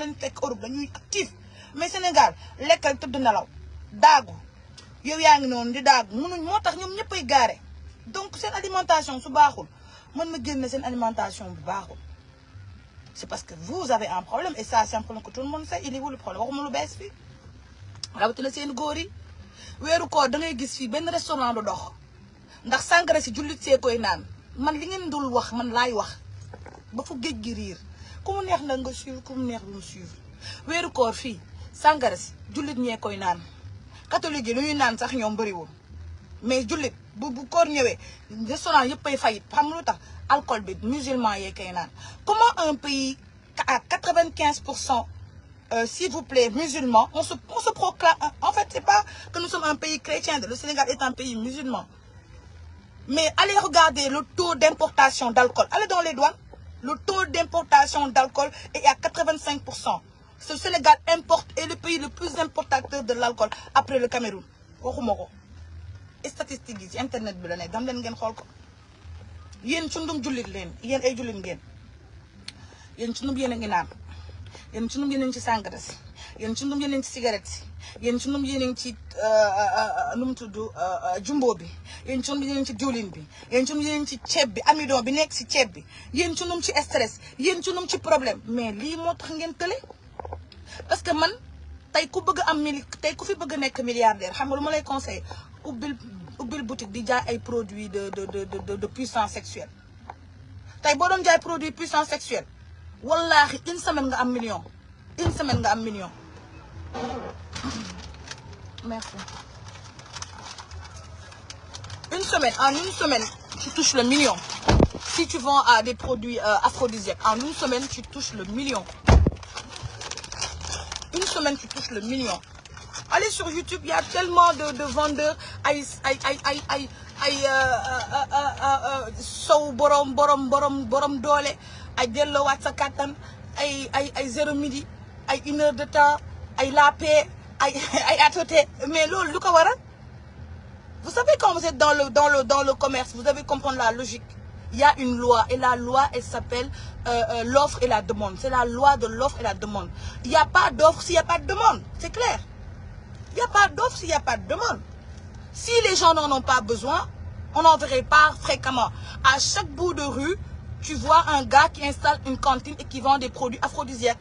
leen fekk Europe dañuy actif mais Sénégal lekkal tëdd nelaw daagu yow yaa ngi noonu di daagu mënuñ moo tax ñoom ñëppay gaare donc seen alimentation su baaxul mën na génne seen alimentation bu baaxul c'est parce que vous avez un problème et ça c'est un problème que tout le monde sait il est où le problème waxuma lu bees fii rawatina seen góor yi weeru koor da ngay gis fii benn restaurant du dox ndax sàngara si jullit see koy naan man li ngeen dul wax man laay wax ba fu géej gi riir ku mu neex nag nga suivre ku mu neex lu mu suivre weeru koor fii sàngara si jullit ñee koy naan catholique yi lu ñuy naan sax ñoom bëriwul mais jullit bu koor ñëwee restaurant yëpp ay fayit xam nga lu tax alcool bi musulman yee koy naan comment un pays à 95% s'il vous plaît musulman on se proclame en fait c'est pas que nous sommes un pays chrétien le Sénégal est un pays musulman mais allez regarder le taux d'importation d'alcool allez dans les douanes le taux d'importation d'alcool est à 85%. Ce Sénégal importe est le pays le plus importateur de l'alcool après le Cameroun waxuma ko statistiques yi ci internet bi la ne dam leen ngeen xool ko yéen sundum jullit leen yéen ay jullit ngeen yéen sundum yéen a ngi naan yéen sundum yéen a ngi ci sàngara si yéen sundum yéen a ngi ci cigarette si yéen sundum yéen a ngi ci nu mu tudd jumbo bi yéen sundum yéen a ngi ci diwlin bi yéen sundum yéen a ngi ci ceeb bi amidon bi nekk ci ceeb bi yéen sundum ci stress yéen sundum ci problème mais lii moo tax ngeen tële parce que man tey ku bëgg am tey ku fi bëgg nekk milliardaire xam nga lu ma lay conseiller ubbil boutique di jaay ay produits de puissance sexuelle tey boo doon jaay produit puissance sexuelle wallaahi une semaine nga am million une semaine nga am million merci une semaine tu touches le million si tu vends à des produits aphrodisiaques en une semaine tu touches le million une semaine tu touches le million allez sur YouTube il y a tellement de vendeurs ay sow borom doole ay delloowaat sa kattan ay 0 midi ay 1 heure de temps ay la paix ay atoté mais loolu lu ko waral vous savez quand vous êtes dans le commerce vous devez comprendre la logique il y a une loi et la loi elle s'appelle l'offre et la demande c'est la loi de l'offre et la demande il y a pas d'offre s'il y a pas de demande c'est clair il y a pas d'offre s'il y a pas de demande si les gens n'en ont pas besoin on n'en verrait pas fréquemment à chaque bout de rue tu vois un gars qui installe une cantine et qui vend des produits aphrodisiaques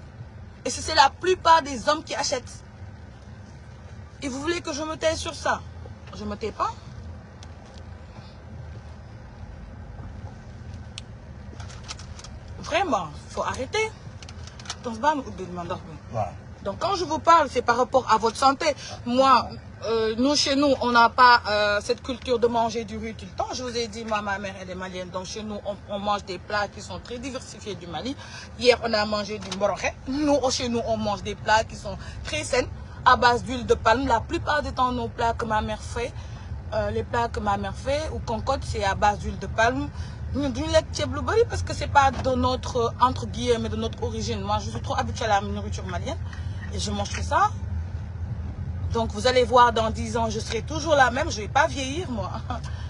et c'est la plupart des hommes qui achètent et vous voulez que je me taise sur ça je me tais pas vraiment faut arrêter donc quand je vous parle c'est par rapport à votre santé moi nous chez nous on n'a pas cette culture de manger du riz tout le temps je vous ai dit moi ma mère elle est malienne donc chez nous on mange des plats qui sont très diversifiés du Mali hier on a mangé du mboroxe chez nous on mange des plats qui sont très sains à base d'huile de palme la plupart du temps nos plats que ma mère fait les plats que ma mère fait ou concocte c'est à base d'huile de palme ñun duñu lekk ceeb lu bari parce que c'est pas de notre entre guillemets de notre origine moi je suis trop habituée à la nourriture malienne et je mange que ça donc vous allez voir dans 10 ans je serai toujours la même je vais pas vieillir moi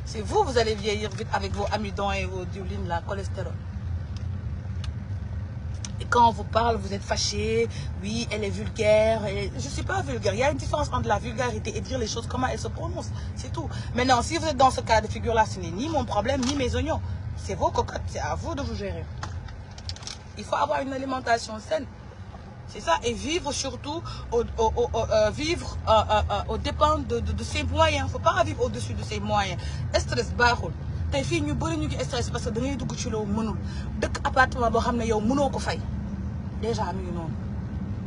c'est vous allez vieillir vite avec vos amidons et vos diwlin la cholestérol et quand on vous parle vous êtes fâché oui elle est vulgaire je suis pas vulgaire il y a une différence entre la vulgarité et dire les choses comment elles se prononcent c'est tout maintenant si vous êtes dans ce cas de figure là ce n'est ni mon problème ni mes oignons c'est vos cocottes c'est à vous de vous gérer il faut avoir une alimentation saine c'est ça et vivre surtout vivre aux dépens de ses moyens faut pas vivre au-dessus de ses moyens stress baaxul tey fii ñu bëri ñu ngi stress parce que da ngay dugg ci loo mënul dëkk appartement boo xam ne yow mënoo ko fay déjà mi ngi noonu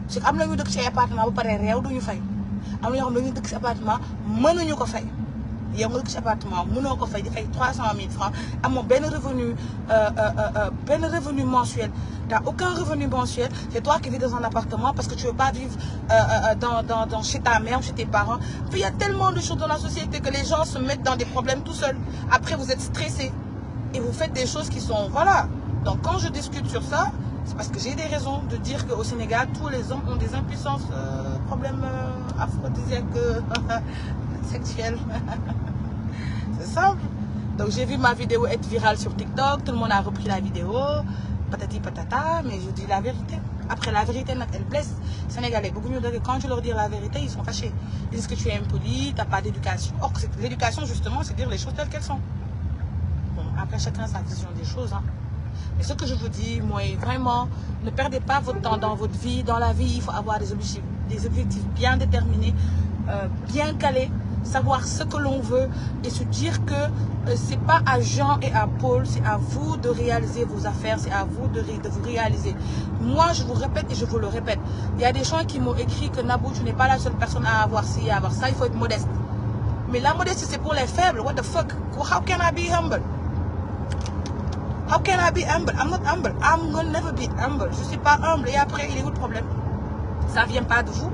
parce que am na ñu dëkk ci appartement ba pare réew duñu fay am na ñoo xam ne dañuy dëkk ci appartement mënuñu ko fay yow nga dëkk ci appartement mënoo ko fay di fay 300 000 francs amoo benn revenu mensuel t'as aucun revenu mensuel c'est toi qui vis dans un appartement parce que tu veux pas vivre dans chez ta mère ou chez tes parents puis il y a tellement de choses dans la société que les gens se mettent dans des problèmes tout seuls après vous êtes stressés et vous faites des choses qui sont voilà donc quand je discute sur ça c'est parce que j'ai des raisons de dire qu'au Sénégal tous les hommes ont des impuissances problèmes aphrodisiaques sexuels c'est simple donc j'ai vu ma vidéo être virale sur TikTok tout le monde a repris la vidéo patati patata mais je dis la vérité Après, la vérité, elle blesse. Sénégalais, beaucoup mieux de quand tu leur dis la vérité, ils sont fâchés. Ils disent que tu es impoli, tu n'as pas d'éducation. Or, l'éducation, justement, c'est dire les choses telles qu'elles sont. Bon, après, chacun a sa vision des choses. Hein. Et ce que je vous dis, moi, vraiment, ne perdez pas votre temps dans votre vie. Dans la vie, il faut avoir des objectifs bien déterminés, bien calés, savoir ce que l'on veut et se dire que c'est pas à Jean et à Paul, c'est à vous de réaliser vos affaires, c'est à vous de vous réaliser. Moi, je vous répète et je vous le répète, il y a des gens qui m'ont écrit que Nabou, tu n'es pas la seule personne à avoir ci, à avoir ça, il faut être modeste. Mais la modestie, c'est pour les faibles. What the fuck? How can I be humble? How can I be humble? I'm not humble. I'm gonna never be humble. Je suis pas humble. Et après, il est où le problème? Ça vient pas de vous.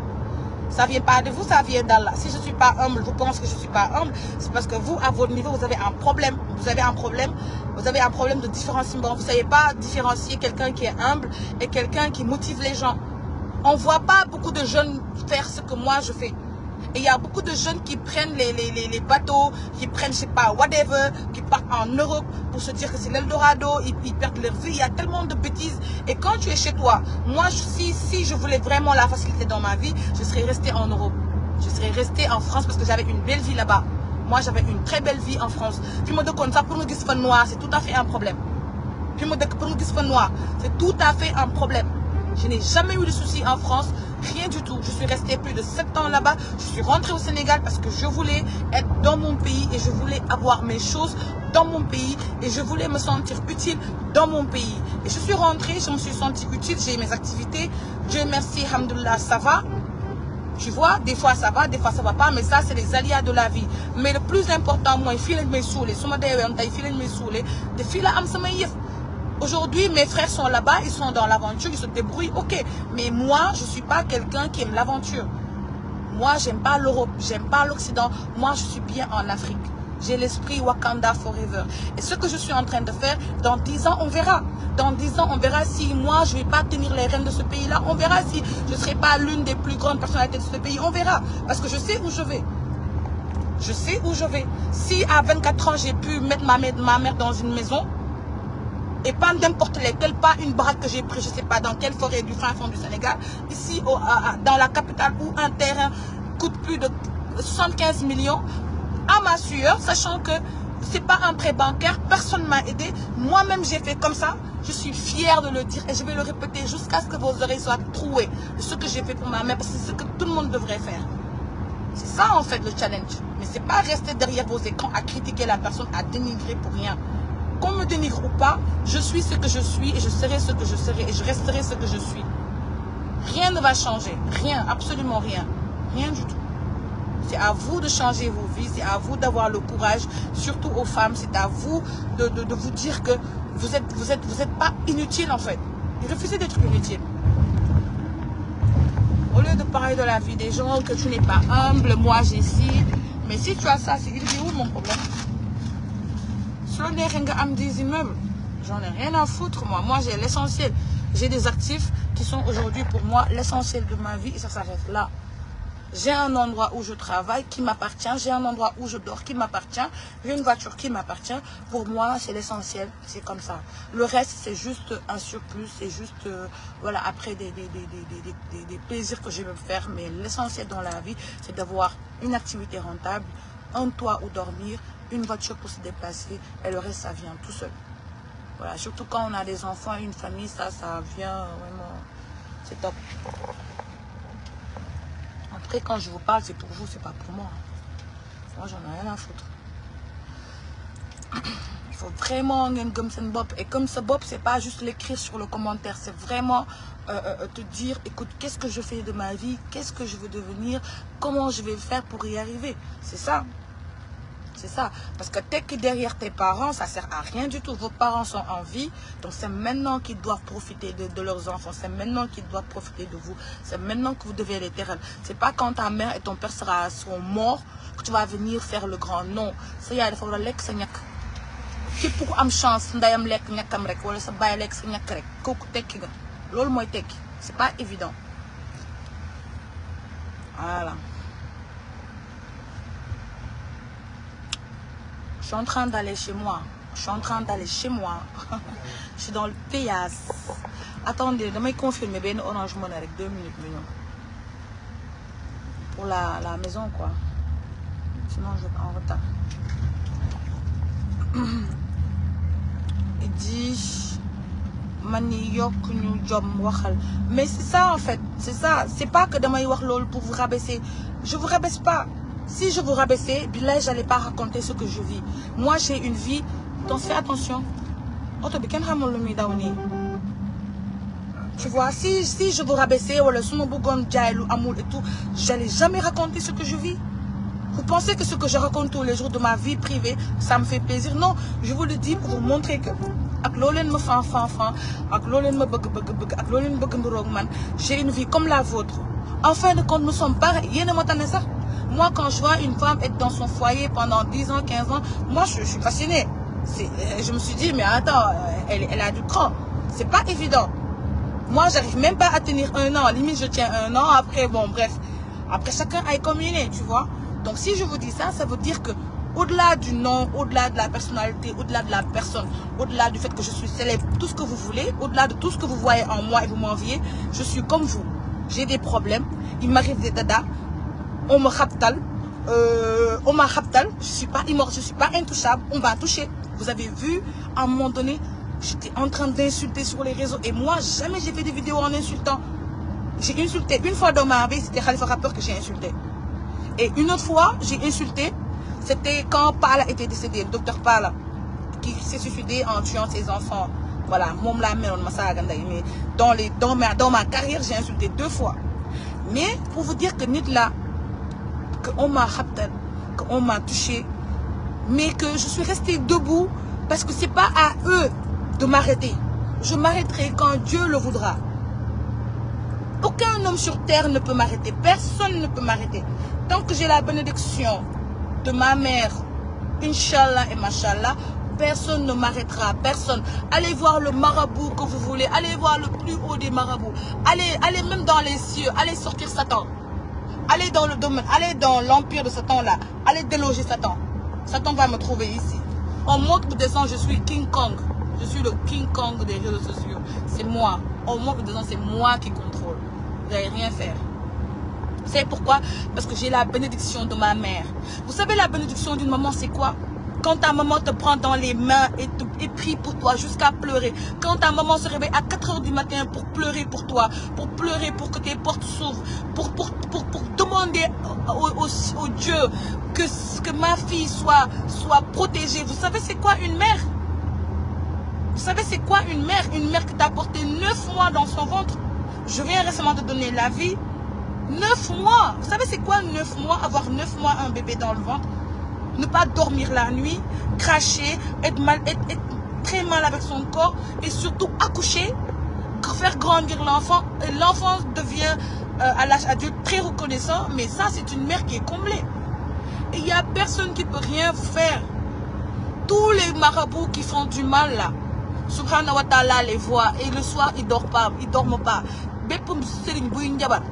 Ça vient pas de vous, ça vient d'Allah. Si je suis pas humble, vous pensez que je suis pas humble, c'est parce que vous, à votre niveau, vous avez un problème. Vous avez un problème de différenciation. Vous savez pas différencier quelqu'un qui est humble et quelqu'un qui motive les gens. On voit pas beaucoup de jeunes faire ce que moi je fais. Et il y a beaucoup de jeunes qui prennent les bateaux, qui prennent, je sais pas, whatever, qui partent en Europe pour se dire que c'est l'Eldorado, ils perdent leur vie. Il y a tellement de bêtises. Et quand tu es chez toi, moi, si je voulais vraiment la facilité dans ma vie, je serais restée en Europe. Je serais restée en France parce que j'avais une belle vie là-bas. Moi, j'avais une très belle vie en France. Puis moi, de comme ça, pour nous dire que noir, c'est tout à fait un problème. Puis moi, pour nous dire que noir, c'est tout à fait un problème. Je n'ai jamais eu de soucis en France, rien du tout. Je suis restée plus de 7 ans là-bas. Je suis rentrée au Sénégal parce que je voulais être dans mon pays et je voulais avoir mes choses dans mon pays et je voulais me sentir utile dans mon pays. Et je suis rentrée, je me suis sentie utile, j'ai mes activités. Dieu merci, alhamdoulilah, ça va. Tu vois, des fois ça va, des fois ça va pas, mais ça c'est les aléas de la vie. Mais le plus important, moi, il file mes soulés. Aujourd'hui, mes frères sont là-bas, ils sont dans l'aventure, ils se débrouillent, ok. Mais moi, je ne suis pas quelqu'un qui aime l'aventure. Moi, j'aime pas l'Europe, j'aime pas l'Occident. Moi, je suis bien en Afrique. J'ai l'esprit Wakanda Forever. Et ce que je suis en train de faire, dans 10 ans, on verra. Dans 10 ans, on verra si moi, je ne vais pas tenir les rênes de ce pays-là. On verra si je ne serai pas l'une des plus grandes personnalités de ce pays. On verra. Parce que je sais où je vais. Je sais où je vais. Si à 24 ans, j'ai pu mettre ma mère dans une maison, et pas n'importe lesquels, pas une baraque que j'ai pris, je ne sais pas dans quelle forêt du fin fond du Sénégal, ici dans la capitale où un terrain coûte plus de 75 millions, à ma sueur, sachant que ce n'est pas un prêt bancaire, personne ne m'a aidé, moi-même j'ai fait comme ça, je suis fière de le dire et je vais le répéter jusqu'à ce que vos oreilles soient trouées de ce que j'ai fait pour ma mère, parce que c'est ce que tout le monde devrait faire. C'est ça en fait le challenge, mais ce n'est pas rester derrière vos écrans à critiquer la personne, à dénigrer pour rien. Qu'on me dénigre ou pas, je suis ce que je suis et je serai ce que je serai et je resterai ce que je suis. Rien ne va changer. Rien, absolument rien. Rien du tout. C'est à vous de changer vos vies, c'est à vous d'avoir le courage, surtout aux femmes, c'est à vous de vous dire que vous êtes pas inutile en fait. Et refusez d'être inutile. Au lieu de parler de la vie des gens, que tu n'es pas humble, moi j'ai ci. Mais si tu as ça, c'est où mon problème? Des immeubles, j'en ai rien à foutre moi j'ai l'essentiel, j'ai des actifs qui sont aujourd'hui pour moi l'essentiel de ma vie et ça s'arrête là. J'ai un endroit où je travaille qui m'appartient, j'ai un endroit où je dors qui m'appartient, j'ai une voiture qui m'appartient. Pour moi c'est l'essentiel, c'est comme ça. Le reste c'est juste un surplus, c'est juste voilà, après des plaisirs que je veux faire, mais l'essentiel dans la vie c'est d'avoir une activité rentable, un toit où dormir, une voiture pour se déplacer et le reste ça vient tout seul. Voilà, surtout quand on a des enfants et une famille, ça vient vraiment, c'est top. Après quand je vous parle, c'est pour vous, c'est pas pour moi. Moi j'en ai rien à foutre. Il faut vraiment une gomme sen bop. Et comme ce bop, c'est pas juste l'écrire sur le commentaire, c'est vraiment te dire, écoute, qu'est-ce que je fais de ma vie, qu'est-ce que je veux devenir, comment je vais faire pour y arriver. C'est ça. C'est ça. Parce que dès que derrière tes parents, ça ne sert à rien du tout. Vos parents sont en vie. Donc c'est maintenant qu'ils doivent profiter de leurs enfants. C'est maintenant qu'ils doivent profiter de vous. C'est maintenant que vous devez les terrer. Ce n'est pas quand ta mère et ton père seront morts que tu vas venir faire le grand. Non. Ça y est, il faut le lek sa ñak. Qui pour am chance, ndayam lek ñakam rek wala sa baye lek sa ñak rek. Koku tekki nga. Lolu moy tekki. C'est pas évident. Voilà. Je suis en train d'aller chez moi. Je suis en train d'aller chez moi. Je suis dans le péas. Attendez, damay confirmer benn Orange Money rek 2 minutes minimum. Pour la maison quoi. Sinon je vais être en retard. Il dit mani yok ñu jom waxal. Mais c'est ça en fait, c'est ça. C'est pas que damay wax loolu pour vous rabaisser. Je vous rabaisse pas. Si je vous rabaissais, billahi j'allais pas raconter ce que je vis. Moi j'ai une vie. Donc fais attention. Oto bi kenn xamul lu muy daw nii. Tu vois, si je vous rabaissais wala su ma bëggoon jaay lu amul et tout, j'allais jamais raconter ce que je vis. Vous pensez que ce que je raconte tous les jours de ma vie privée, ça me fait plaisir? Non, je vous le dis pour vous montrer que ak loo leen ma fan ak loo leen ma bëgg ak loo leen bëgg nduroog man, j'ai une vie comme la vôtre. En fin de compte, nous sommes pareils. Yéen a ma tane sax. Moi, quand je vois une femme être dans son foyer pendant 10 ans, 15 ans, moi, je suis fascinée. Je me suis dit, mais attends, elle a du cran. C'est pas évident. Moi, j'arrive même pas à tenir 1 an. Limite, je tiens 1 an. Après, bon, bref. Après, chacun aille comme il est, tu vois. Donc, si je vous dis ça, ça veut dire que au-delà du nom, au-delà de la personnalité, au-delà de la personne, au-delà du fait que je suis célèbre, tout ce que vous voulez, au-delà de tout ce que vous voyez en moi et vous m'enviez, je suis comme vous. J'ai des problèmes. Il m'arrive des dada. On me raptale. On m'a raptale. Je suis pas immortelle, je suis pas intouchable. On va toucher. Vous avez vu, à un moment donné, j'étais en train d'insulter sur les réseaux. Et moi, jamais j'ai fait des vidéos en insultant. J'ai insulté une fois dans ma vie, c'était Khalifa Rappeur que j'ai insulté. Et une autre fois, j'ai insulté, c'était quand Pala était décédé, le docteur Pala, qui s'est suicidé en tuant ses enfants. Voilà, mom la mère, mais dans ma carrière, j'ai insulté 2 fois. Mais pour vous dire que nit là, qu'on m'a rapté, qu'on m'a touché, mais que je suis restée debout parce que c'est pas à eux de m'arrêter. Je m'arrêterai quand Dieu le voudra. Aucun homme sur terre ne peut m'arrêter. Personne ne peut m'arrêter. Tant que j'ai la bénédiction de ma mère, Inch'Allah et Machallah, personne ne m'arrêtera. Personne. Allez voir le marabout que vous voulez. Allez voir le plus haut des marabouts. Allez même dans les cieux. Allez sortir Satan. Allez dans le domaine. Allez dans l'empire de Satan là. Allez déloger Satan. Satan va me trouver ici. En monte ou descend, je suis King Kong. Je suis le King Kong des réseaux sociaux. C'est moi. En monte ou descend, c'est moi qui contrôle. Vous n'allez rien faire. Vous savez pourquoi? Parce que j'ai la bénédiction de ma mère. Vous savez la bénédiction d'une maman, c'est quoi? Quand ta maman te prend dans les mains et prie pour toi jusqu'à pleurer. Quand ta maman se réveille à 4 heures du matin pour pleurer pour toi. Pour pleurer pour que tes portes s'ouvrent. Pour demander au Dieu que ma fille soit protégée. Vous savez c'est quoi une mère? Vous savez c'est quoi une mère? Une mère qui t'a porté 9 mois dans son ventre. Je viens récemment te donner la vie. 9 mois. Vous savez c'est quoi 9 mois? Avoir 9 mois un bébé dans le ventre. Ne pas dormir la nuit, cracher, être très mal avec son corps et surtout accoucher, faire grandir l'enfant. L'enfant devient à l'âge adulte très reconnaissant, mais ça c'est une mère qui est comblée. Et il n'y a personne qui peut rien faire. Tous les marabouts qui font du mal là, Subhanahu wa ta'ala les voit et le soir ils dorment pas. Béppum sëriñ buy njabar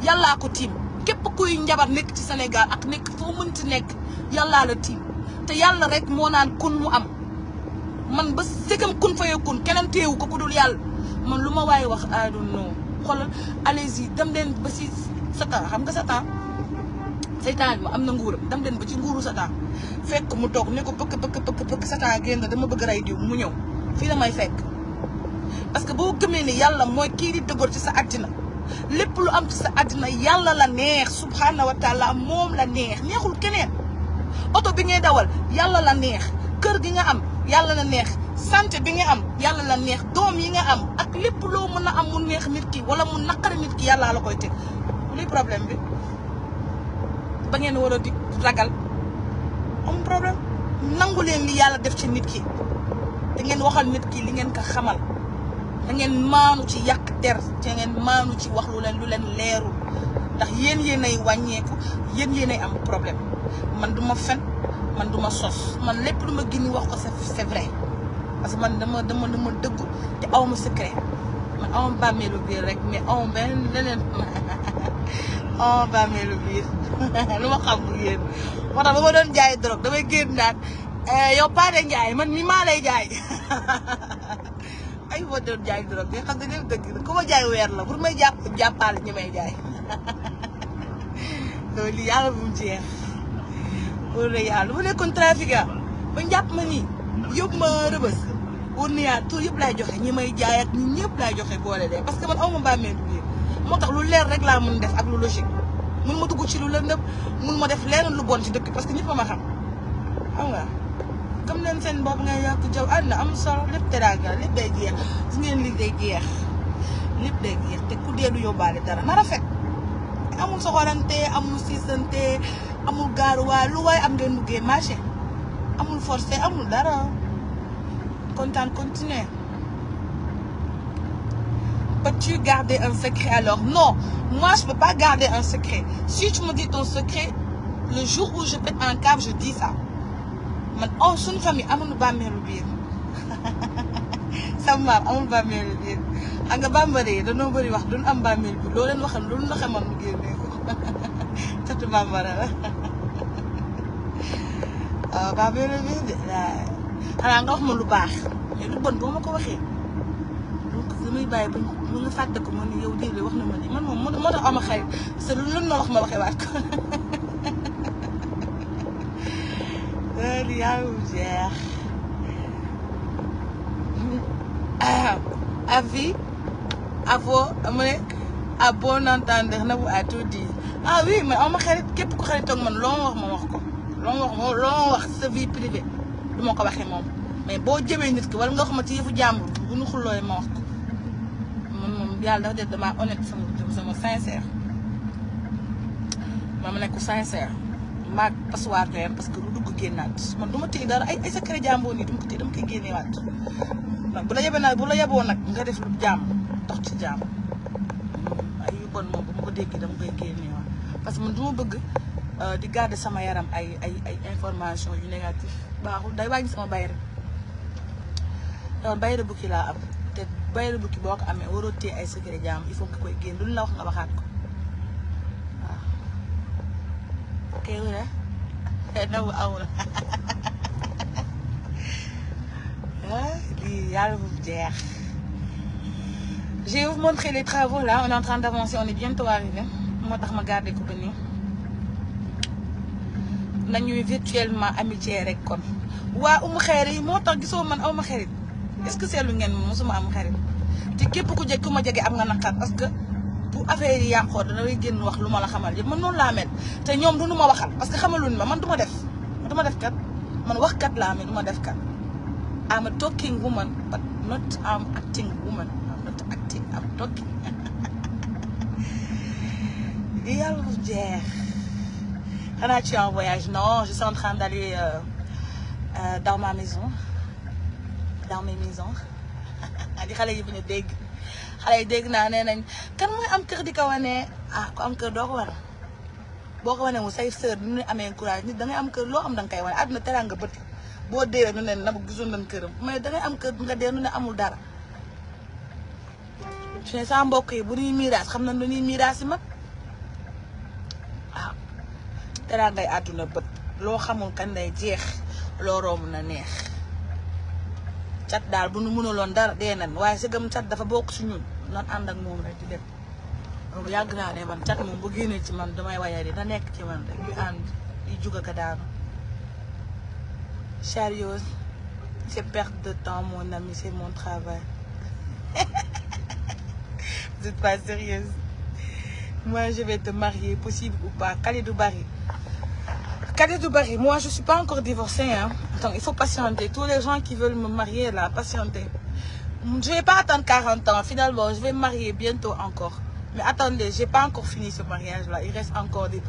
yàllaa ko tiim. Képp kuy njabar nekk ci Sénégal ak nekk foo mënti nekk yàllaa la tiim te yàlla rek moo naan kun mu am man ba sëgam kun fayoo kun keneen teewu ko ku dul yàlla man lu ma waaye wax I don't know xoolal allez-y dem leen ba si Satan xam nga Satan seytaan bi am na nguuram dem leen ba ci nguuru Satan fekk mu toog ne ko pëkk Satan génn dama bëgg rey diw mu ñëw fii la may fekk parce que boo gëmee ne yàlla mooy kii di dëggoor ci sa àddina lépp lu am ci sa àddina yàlla la neex subhanahu wa taala moom la neex neexul keneen oto bi ngay dawal yàlla la neex kër gi nga am yàlla la neex santé bi nga am yàlla la neex doom yi nga am ak lépp loo mën a am mu neex nit ki wala mu naqari nit ki yàlla la koy teg luy problème bi ba ngeen war a di ragal am problème nangu leen li yàlla def ci nit ki da ngeen waxal nit ki li ngeen ko xamal da ngeen maanu ci yàq der te ngeen maanu ci wax lu leen leerul ndax yéenay wàññeeku yéenay am problème man duma fen man duma sos man lépp lu ma gën wax ko c'est vrai parce que man dama dëggu te aw ma secret man aw ma bàmmeelu biir rek mais aw benn leneen aw ma bàmmeelu biir lu ma xam yéen moo tax ba ma doon jaay drogue damay génn naan yow Paa de Ndiaye man mi maa lay jaay ay boo doon jaay drogue nga xam ne lépp dëgg ku ma jaay weer la pour may jàppale ñi may jaay loolu lii yàlla bu mu jeex wóor na yàlla bu nekkoon trafiquant ba jàpp ma nii yóbbu ma rëbës wóor na yàlla tout yëpp laay joxe ñi may jaay ak ñi ñëpp laay joxe boole de parce que man aw ma bàmmeel biir moo tax lu leer rek laa mun def ak lu logique mun ma dugg ci lu lëndëm mun ma def leneen lu bon ci dëkk parce que ñëpp a ma xam nga comme leen seen bopp ngay yàq jaw àdduna am solo lépp teraanga lépp day jeex su ngeen li day jeex lépp day jeex te ku dee du yóbbaale dara na rafet amul soxorante amul siisante amul gaaruwaay lu waay am ngeen duggee marché amul forcé amul dara kontaan continuer. Peux-tu garder un secret alors? Non, moi je peux pas garder un secret. Si tu me dis ton secret, le jour où je pète un câble, je dis ça. Man oh suñu famille amul bàmmeelu biir sama maam amul bàmmeelu biir xam nga bambara yi dañoo bëri wax duñ am bàmmeel bi loo leen waxal loolu la xamoon mu génnee ko catu bambara la waaw bàmmeelu biir de xanaa nga wax ma lu baax mais lu bon boo ma ko waxee donc damay bàyyi ba mu nga fàtte ko ma ne yow déedéet wax na ma ni man moom moo tax ama xarit c'est lu ma wax ma waxee waat ko avis à bon entendeur na bu à tout dire ah oui mais am ma xarit képp ku xarit ak man loo ma wax ko loo ma wax sa vie privée du ma ko waxee moom mais boo jëmee nit ki wala nga xam ci yëfu jàmbur bu nu xullooy ma wax ko man moom yàlla dafa def damaa honnête sama sincère ma nekk sincère maag passoire doyam parce que lu dugg génnaat man du ma téye dara ay secret jàmboo nii du ma ko téye dama koy génneewaat nag bu la yebee nag bu la yeboo nag nga def lu jàmm dox ci jàmm ay yu bon moom bu ma ko déggee dama koy génneewaat parce que man du ma bëgg di garder sama yaram ay information yu négatif baaxul day wàññi sama bayre bayre bukki laa am te bayre bukki boo ko amee waroo téye ay secret jàmm il faut nga koy génn lu la wax nga waxaat ko ok wala nabu awul lii yàlla bu jeex. Je vais vous montrer les travaux là on est en train d'avancer on est bientôt arrivé moo tax ma garder ko ba nii nañuy virtuellement amitié rek kon waa umu xeer yi moo tax gisoo man aw ma xarit est-ce que seetlu ngeen moom mosuma am xarit te képp ku ma jege am nga naqar parce que bu affaire yi yàqoo dana lay génn wax lu ma la xamal yëpp man noonu laa mel te ñoom du nu ma waxal parce que xamaluñ ma man du ma def kat man wax kat laa mais du ma def kat I'm a talking woman but not am acting woman I'm not acting I'm talking li yàlla bu jeex xanaa tu es en voyage non je suis en train d'aller dans ma maison dans mes maisons di xale yi bu ñu dégg xale yi dégg naa nee nañ kan mooy am kër di ko wane ah ku am kër doo ko wane boo ko wane mu say sœur nu ñu amee courage nit da ngay am kër loo am da nga koy wane àdduna teraanga bët boo deewee nu ne na gisoon nañ këram mais da ngay am kër nga dee nu ne amul dara su ne sa mbokk yi bu ñuy miiraas xam nañ lu ñuy miiraas yi mag waaw teraangay àdduna bët loo xamul kan day jeex loo romb na neex cat daal bu nu mënuloon dara dee nañ waaye si gëm cat dafa bokk si ñun nan ànd ak moom rek di dem loolu yàgg naa ne man cat moom bu génnee ci man damay wayari da nekk ci man rek ñu ànd di juga ka daanu chariot c'est perte de temps mon ami c'est mon travail vous êtes pas sérieuse moi je vais te marier possible ou pas Kalidou Barry moi je suis pas encore divorcée hein donc il faut patienter tous les gens qui veulent me marier là patienter je vais pas attendre 40 ans finalement je vais me marier bientôt encore mais attendez j'ai pas encore fini ce mariage là il reste encore des